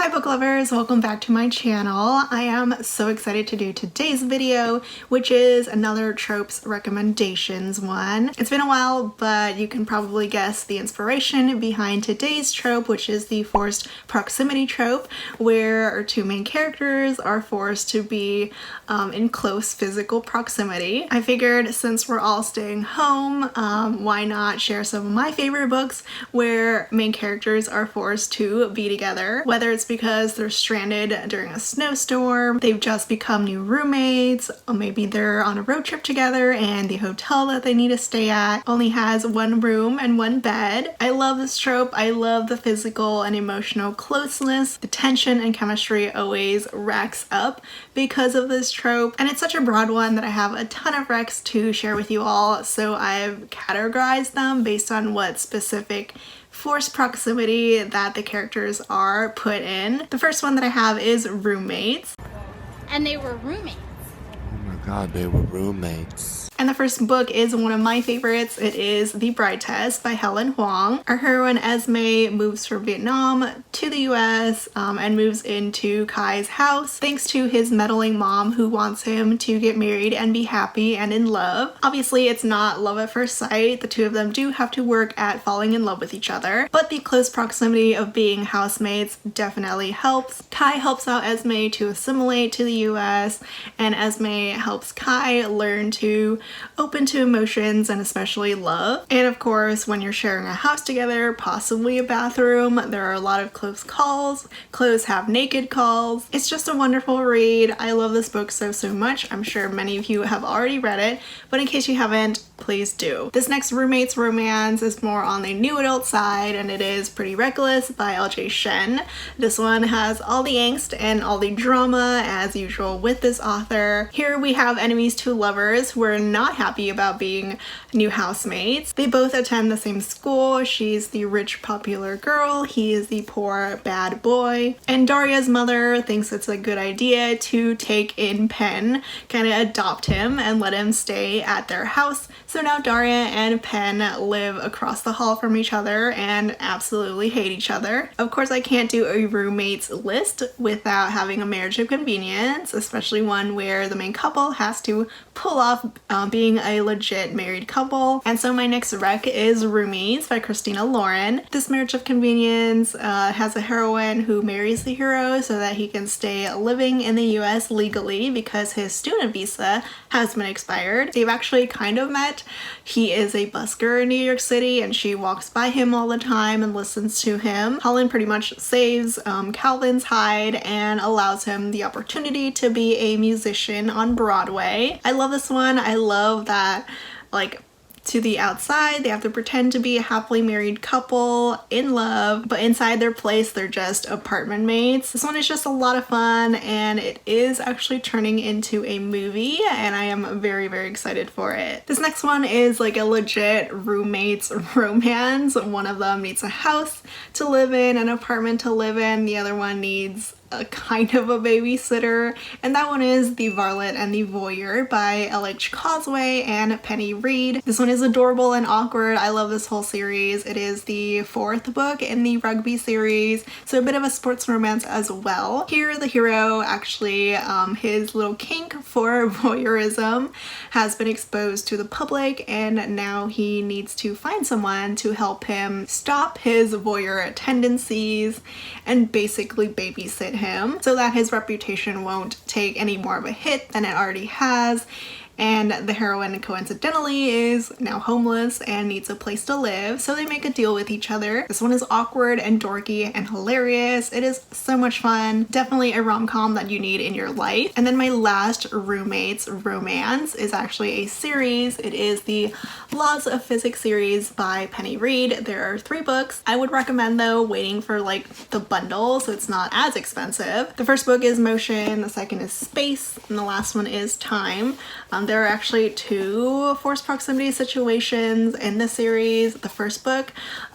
Hi book lovers, welcome back to my channel. I am so excited to do today's video, which is another tropes recommendations one. It's been a while, but you can probably guess the inspiration behind today's trope, which is the forced proximity trope, where our two main characters are forced to be in close physical proximity. I figured since we're all staying home, why not share some of my favorite books where main characters are forced to be together, whether it's because they're stranded during a snowstorm, they've just become new roommates, or maybe they're on a road trip together and the hotel that they need to stay at only has one room and one bed. I love this trope. I love the physical and emotional closeness. The tension and chemistry always racks up because of this trope, and it's such a broad one that I have a ton of recs to share with you all, so I've categorized them based on what specific forced proximity that the characters are put in. The first one that I have is roommates. And they were roommates. Oh my god, they were roommates. And the first book is one of my favorites. It is The Bride Test by Helen Hoang. Our heroine Esme moves from Vietnam to the US and moves into Kai's house thanks to his meddling mom who wants him to get married and be happy and in love. Obviously, it's not love at first sight. The two of them do have to work at falling in love with each other, but the close proximity of being housemates definitely helps. Kai helps out Esme to assimilate to the US, and Esme helps Kai learn to open to emotions and especially love. And of course, when you're sharing a house together, possibly a bathroom, there are a lot of close calls, close half naked calls. It's just a wonderful read. I love this book so much. I'm sure many of you have already read it, but in case you haven't, please do. This next roommates romance is more on the new adult side, and it is Pretty Reckless by LJ Shen. This one has all the angst and all the drama as usual with this author. Here we have enemies to lovers who are not happy about being new housemates. They both attend the same school. She's the rich popular girl, he is the poor bad boy, and Daria's mother thinks it's a good idea to take in Pen, kind of adopt him and let him stay at their house. So now Daria and Pen live across the hall from each other and absolutely hate each other. Of course, I can't do a roommates list without having a marriage of convenience, especially one where the main couple has to pull off being a legit married couple. And so my next rec is Roomies by Christina Lauren. This marriage of convenience has a heroine who marries the hero so that he can stay living in the US legally because his student visa has been expired. They've actually kind of met. He is a busker in New York City and she walks by him all the time and listens to him. Holland pretty much saves Calvin's hide and allows him the opportunity to be a musician on Broadway. I love this one. I love that, like, to the outside, they have to pretend to be a happily married couple in love, but inside their place, they're just apartment mates. This one is just a lot of fun, and it is actually turning into a movie, and I am very excited for it. This next one is like a legit roommates romance. One of them needs a house to live in, an apartment to live in. The other one needs a kind of a babysitter, and that one is The Varlet and the Voyeur by L.H. Causeway and Penny Reid. This one is adorable and awkward. I love this whole series. It is the fourth book in the Rugby series, so a bit of a sports romance as well. Here the hero actually, his little kink for voyeurism has been exposed to the public, and now he needs to find someone to help him stop his voyeur tendencies and basically babysit him so that his reputation won't take any more of a hit than it already has. And the heroine coincidentally is now homeless and needs a place to live, so they make a deal with each other. This one is awkward and dorky and hilarious. It is so much fun. Definitely a rom-com that you need in your life. And then my last roommates romance is actually a series. It is the Laws of Physics series by Penny Reid. There are 3 books. I would recommend though waiting for like the bundle so it's not as expensive. The first book is Motion, the second is Space, and the last one is Time. There are actually 2 forced proximity situations in the series. The first book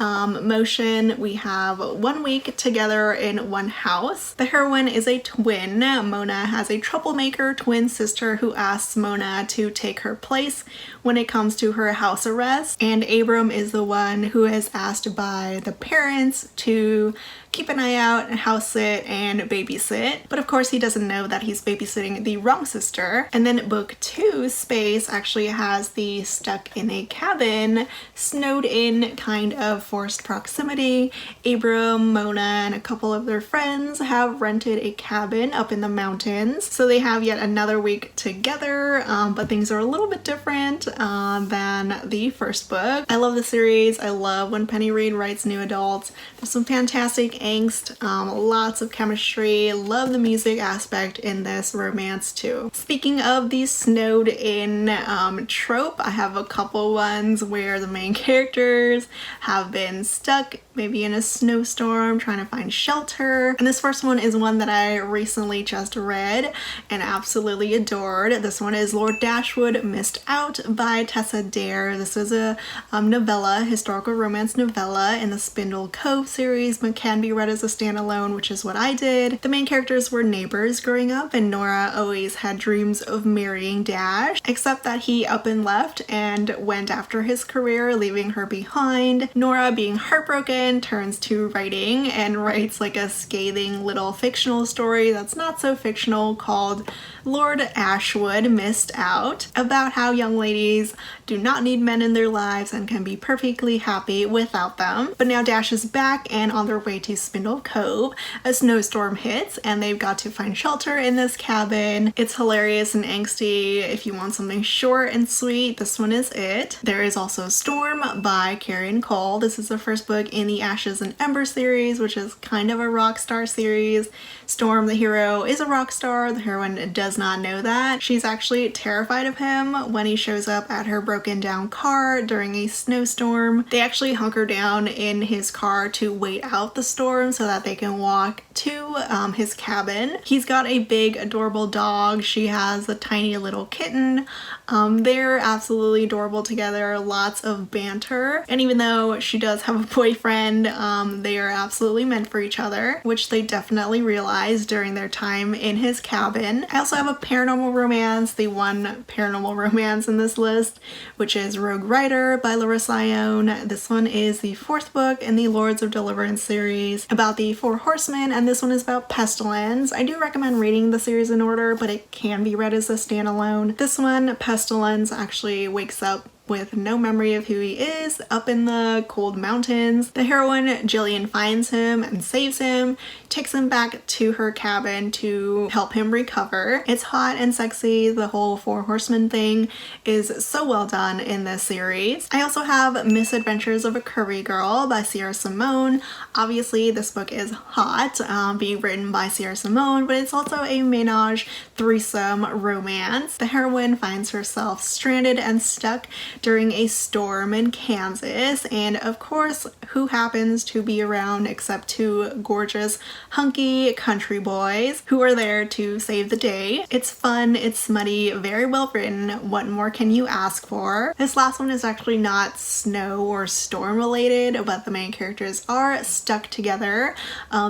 motion, we have 1 week together in one house. The heroine is a twin. Mona has a troublemaker twin sister who asks Mona to take her place when it comes to her house arrest, and Abram is the one who is asked by the parents to keep an eye out and house sit and babysit, but of course he doesn't know that he's babysitting the wrong sister. And then book 2, Space, actually has the stuck in a cabin, snowed in kind of forced proximity. Abram, Mona, and a couple of their friends have rented a cabin up in the mountains, so they have yet another week together, but things are a little bit different than the first book. I love the series. I love when Penny Reid writes new adults. There's some fantastic angst, lots of chemistry. Love the music aspect in this romance too. Speaking of the snowed in trope, I have a couple ones where the main characters have been stuck maybe in a snowstorm trying to find shelter, and this first one is one that I recently just read and absolutely adored. This one is Lord Dashwood Missed Out by Tessa Dare. This is a novella, historical romance novella in the Spindle Cove series, but can be read as a standalone, which is what I did. The main characters were neighbors growing up, and Nora always had dreams of marrying Dash, except that he up and left and went after his career, leaving her behind. Nora, being heartbroken, turns to writing and writes like a scathing little fictional story that's not so fictional called Lord Ashwood Missed Out, about how young ladies do not need men in their lives and can be perfectly happy without them. But now Dash is back, and on their way to Spindle Cove, a snowstorm hits and they've got to find shelter in this cabin. It's hilarious and angsty. If you want something short and sweet, this one is it. There is also Storm by Karen Cole. This is the first book in the Ashes and Ember series, which is kind of a rock star series. Storm, the hero, is a rock star. The heroine does not know that. She's actually terrified of him when he shows up at her broken down car during a snowstorm. They actually hunker down in his car to wait out the storm so that they can walk to his cabin. He's got a big adorable dog. She has a tiny little kitten. They're absolutely adorable together, lots of banter, and even though she does have a boyfriend, they are absolutely meant for each other, which they definitely realize during their time in his cabin. I also have a paranormal romance, the one paranormal romance in this list, which is Rogue Rider by Larissa Ione. This one is the 4th book in the Lords of Deliverance series about the 4 horsemen, and this one is about pestilence. I do recommend reading the series in order, but it can be read as a standalone. This one, Pestilence, actually wakes up with no memory of who he is up in the cold mountains. The heroine, Jillian, finds him and saves him, takes him back to her cabin to help him recover. It's hot and sexy. The whole 4 horsemen thing is so well done in this series. I also have Misadventures of a Curvy Girl by Sierra Simone. Obviously this book is hot, being written by Sierra Simone, but it's also a menage threesome romance. The heroine finds herself stranded and stuck during a storm in Kansas, and of course, who happens to be around except 2 gorgeous, hunky country boys who are there to save the day. It's fun, it's smutty, very well written. What more can you ask for? This last one is actually not snow or storm related, but the main characters are stuck together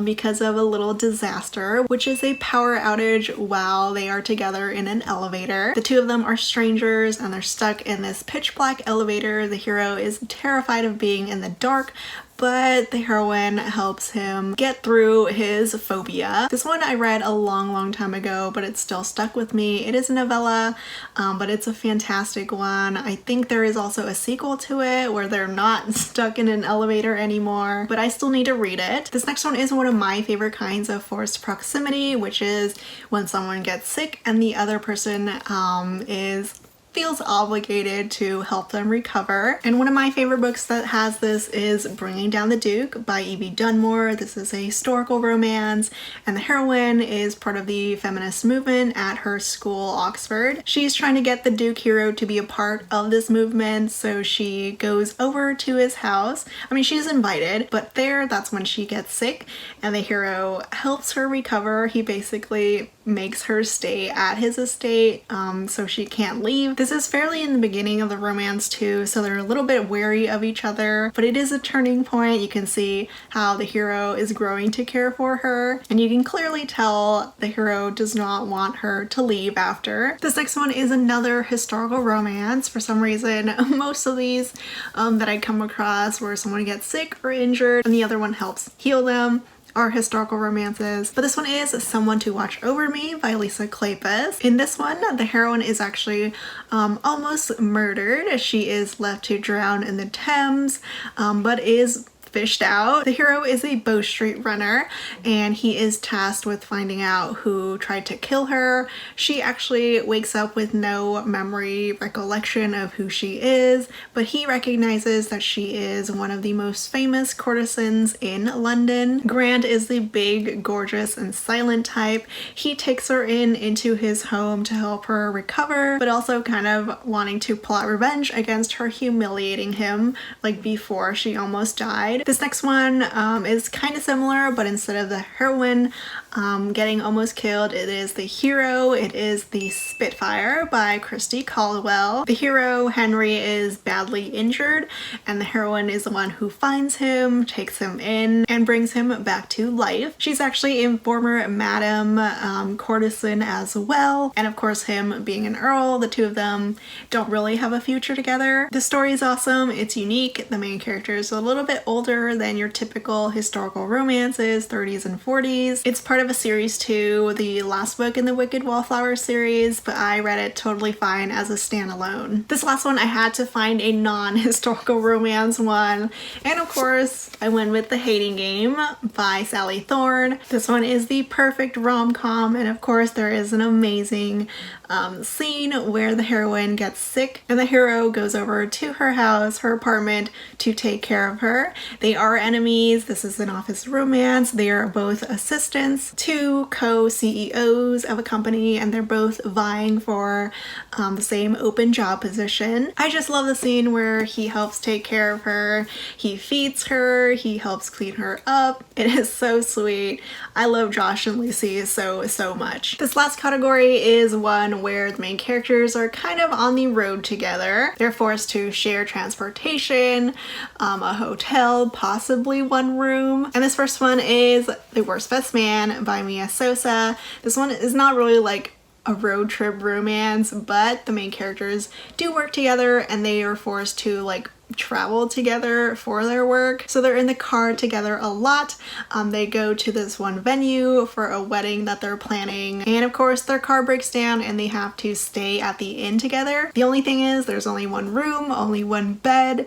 because of a little disaster, which is a power outage while they are together in an elevator. The 2 of them are strangers and they're stuck in this pitch black elevator. The hero is terrified of being in the dark, but the heroine helps him get through his phobia. This one I read a long time ago, but it's still stuck with me. It is a novella, but it's a fantastic one. I think there is also a sequel to it where they're not stuck in an elevator anymore, but I still need to read it. This next one is one of my favorite kinds of forced proximity, which is when someone gets sick and the other person feels obligated to help them recover. And one of my favorite books that has this is Bringing Down the Duke by Evie Dunmore. This is a historical romance, and the heroine is part of the feminist movement at her school, Oxford. She's trying to get the Duke hero to be a part of this movement, so she goes over to his house. I mean, she's invited, but that's when she gets sick, and the hero helps her recover. He basically makes her stay at his estate, so she can't leave. This is fairly in the beginning of the romance too, so they're a little bit wary of each other, but it is a turning point. You can see how the hero is growing to care for her, and you can clearly tell the hero does not want her to leave after. This next one is another historical romance. For some reason, most of these that I come across where someone gets sick or injured and the other one helps heal them are historical romances, but this one is Someone to Watch Over Me by Lisa Kleypas. In this one, the heroine is actually almost murdered. She is left to drown in the Thames, but is fished out. The hero is a Bow Street runner, and he is tasked with finding out who tried to kill her. She actually wakes up with no recollection of who she is, but he recognizes that she is one of the most famous courtesans in London. Grant is the big, gorgeous, and silent type. He takes her into his home to help her recover, but also kind of wanting to plot revenge against her humiliating him like before she almost died. This next one is kind of similar, but instead of the heroine getting almost killed, it is the hero. It is The Spitfire by Christy Caldwell. The hero, Henry, is badly injured, and the heroine is the one who finds him, takes him in, and brings him back to life. She's actually a former madam courtesan as well, and of course him being an earl, the two of them don't really have a future together. The story is awesome. It's unique. The main character is a little bit older than your typical historical romances, 30s and 40s. It's part of a series too, the last book in the Wicked Wallflower series, but I read it totally fine as a standalone. This last one I had to find a non-historical romance one, and of course I went with The Hating Game by Sally Thorne. This one is the perfect rom-com, and of course there is an amazing scene where the heroine gets sick and the hero goes over to her house, her apartment, to take care of her. They are enemies. This is an office romance. They are both assistants to co-CEOs of a company, and they're both vying for the same open job position. I just love the scene where he helps take care of her. He feeds her. He helps clean her up. It is so sweet. I love Josh and Lucy so much. This last category is one where the main characters are kind of on the road together. They're forced to share transportation, a hotel, possibly one room. And this first one is The Worst Best Man by Mia Sosa. This one is not really like a road trip romance, but the main characters do work together and they are forced to like travel together for their work. So they're in the car together a lot. They go to this one venue for a wedding that they're planning, and of course their car breaks down and they have to stay at the inn together. The only thing is there's only one room, only one bed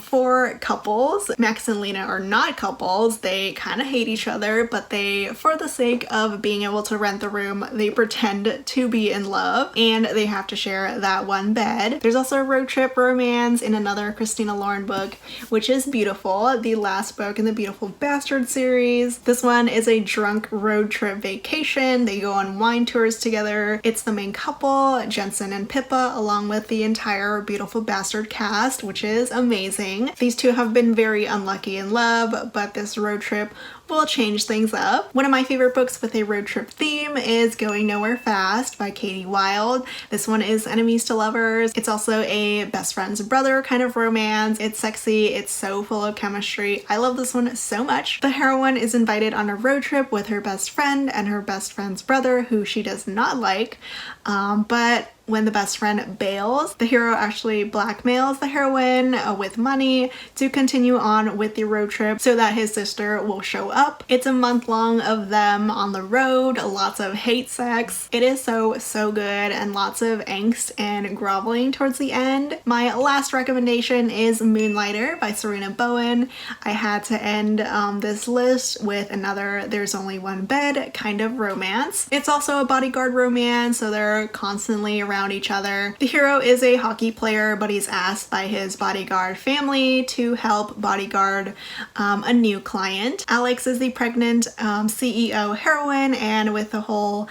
for couples. Max and Lena are not couples. They kind of hate each other, but they, for the sake of being able to rent the room, they pretend to be in love, and they have to share that one bed. There's also a road trip romance in another Christina Lauren book, which is Beautiful, the last book in the Beautiful Bastard series. This one is a drunk road trip vacation. They go on wine tours together. It's the main couple, Jensen and Pippa, along with the entire Beautiful Bastard cast, which is amazing. These two have been very unlucky in love, but this road trip will change things up. One of my favorite books with a road trip theme is Going Nowhere Fast by Katie Wilde. This one is enemies to lovers. It's also a best friend's brother kind of romance. It's sexy. It's so full of chemistry. I love this one so much. The heroine is invited on a road trip with her best friend and her best friend's brother, who she does not like, but when the best friend bails, the hero actually blackmails the heroine with money to continue on with the road trip so that his sister will show up. It's a month long of them on the road, lots of hate sex. It is so good, and lots of angst and groveling towards the end. My last recommendation is Moonlighter by Serena Bowen. I had to end this list with another There's Only One Bed kind of romance. It's also a bodyguard romance, so they're constantly around each other. The hero is a hockey player, but he's asked by his bodyguard family to help bodyguard a new client. Alex is the pregnant CEO heroine, and with the whole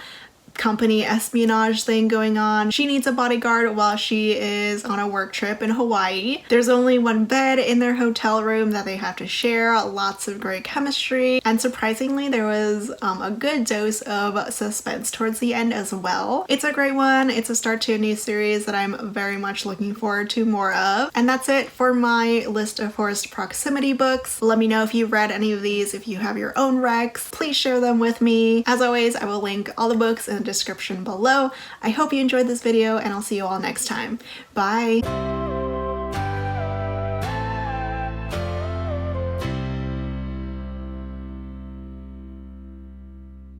company espionage thing going on. She needs a bodyguard while she is on a work trip in Hawaii. There's only one bed in their hotel room that they have to share, lots of great chemistry, and surprisingly there was a good dose of suspense towards the end as well. It's a great one. It's a start to a new series that I'm very much looking forward to more of. And that's it for my list of forced proximity books. Let me know if you've read any of these, if you have your own recs. Please share them with me. As always, I will link all the books in the description below. I hope you enjoyed this video and I'll see you all next time. Bye!